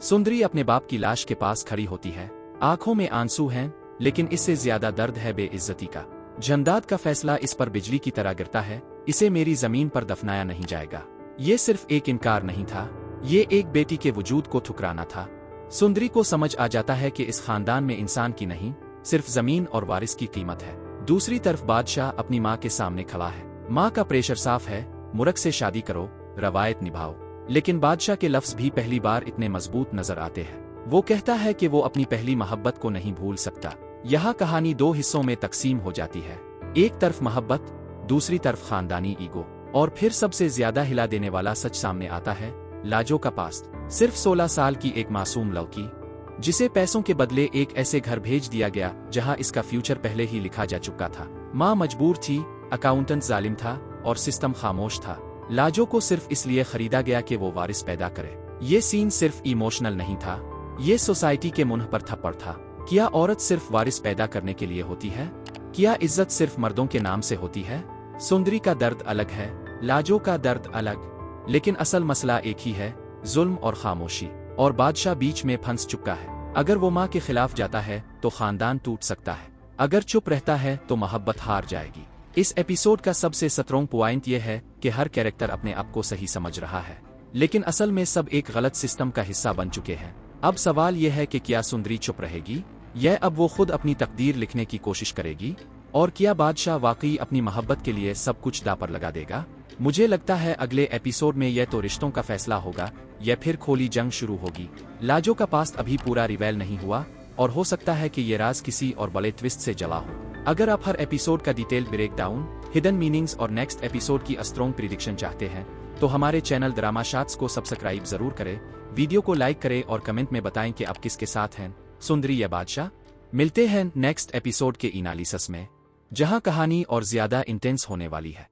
सुंदरी अपने बाप की लाश के पास खड़ी होती है। आंखों में आंसू हैं, लेकिन इससे ज्यादा दर्द है बेइज्जती का। जंदाद का फैसला इस पर बिजली की तरह गिरता है। इसे मेरी जमीन पर दफनाया नहीं जाएगा। ये सिर्फ एक इनकार नहीं था, ये एक बेटी के वजूद को ठुकराना था। सुंदरी को समझ आ जाता है कि इस खानदान में इंसान की नहीं, सिर्फ जमीन और वारिस की कीमत है। दूसरी तरफ बादशाह अपनी माँ के सामने खड़ा है। माँ का प्रेशर साफ है, मुरक से शादी करो, रवायत निभाओ। लेकिन बादशाह के लफ्ज भी पहली बार इतने मजबूत नजर आते हैं। वो कहता है कि वो अपनी पहली मोहब्बत को नहीं भूल सकता। यहाँ कहानी दो हिस्सों में तकसीम हो जाती है। एक तरफ मोहब्बत, दूसरी तरफ खानदानी ईगो। और फिर सबसे ज्यादा हिला देने वाला सच सामने आता है। लाजो का पास्ट। सिर्फ 16 साल की एक मासूम लड़की, जिसे पैसों के बदले एक ऐसे घर भेज दिया गया जहां इसका फ्यूचर पहले ही लिखा जा चुका था। माँ मजबूर थी, अकाउंटेंट जालिम था और सिस्टम खामोश था। लाजो को सिर्फ इसलिए खरीदा गया कि वो वारिस पैदा करे। ये सीन सिर्फ इमोशनल नहीं था, ये सोसाइटी के मुंह पर थप्पड़ था। क्या औरत सिर्फ वारिस पैदा करने के लिए होती है? क्या इज्जत सिर्फ मर्दों के नाम से होती है? सुंदरी का दर्द अलग है, लाजो का दर्द अलग, लेकिन असल मसला एक ही है, जुल्म और खामोशी। और बादशाह बीच में फंस चुका है। अगर वो माँ के खिलाफ जाता है तो खानदान टूट सकता है, अगर चुप रहता है तो मोहब्बत हार जाएगी। इस एपिसोड का सबसे स्ट्रॉन्ग पॉइंट यह है कि हर कैरेक्टर अपने आप को सही समझ रहा है, लेकिन असल में सब एक गलत सिस्टम का हिस्सा बन चुके हैं। अब सवाल यह है कि क्या सुंदरी चुप रहेगी, या अब वो खुद अपनी तकदीर लिखने की कोशिश करेगी? और क्या बादशाह वाकई अपनी मोहब्बत के लिए सब कुछ दांव पर लगा देगा? मुझे लगता है अगले एपिसोड में यह तो रिश्तों का फैसला होगा या फिर खोली जंग शुरू होगी। लाजो का पास्ट अभी पूरा रिवेल नहीं हुआ और हो सकता है कि ये राज किसी और बड़े ट्विस्ट से जला हो। अगर आप हर एपिसोड का detail break down, hidden meanings और नेक्स्ट एपिसोड की स्ट्रॉन्ग प्रिडिक्शन चाहते हैं तो हमारे चैनल ड्रामा शाट्स को सब्सक्राइब जरूर करें, वीडियो को लाइक करें और कमेंट में बताएं कि आप किसके साथ हैं, सुंदरी या बादशाह। मिलते हैं नेक्स्ट एपिसोड के एनालिसिस में, जहां कहानी और ज्यादा इंटेंस होने वाली है।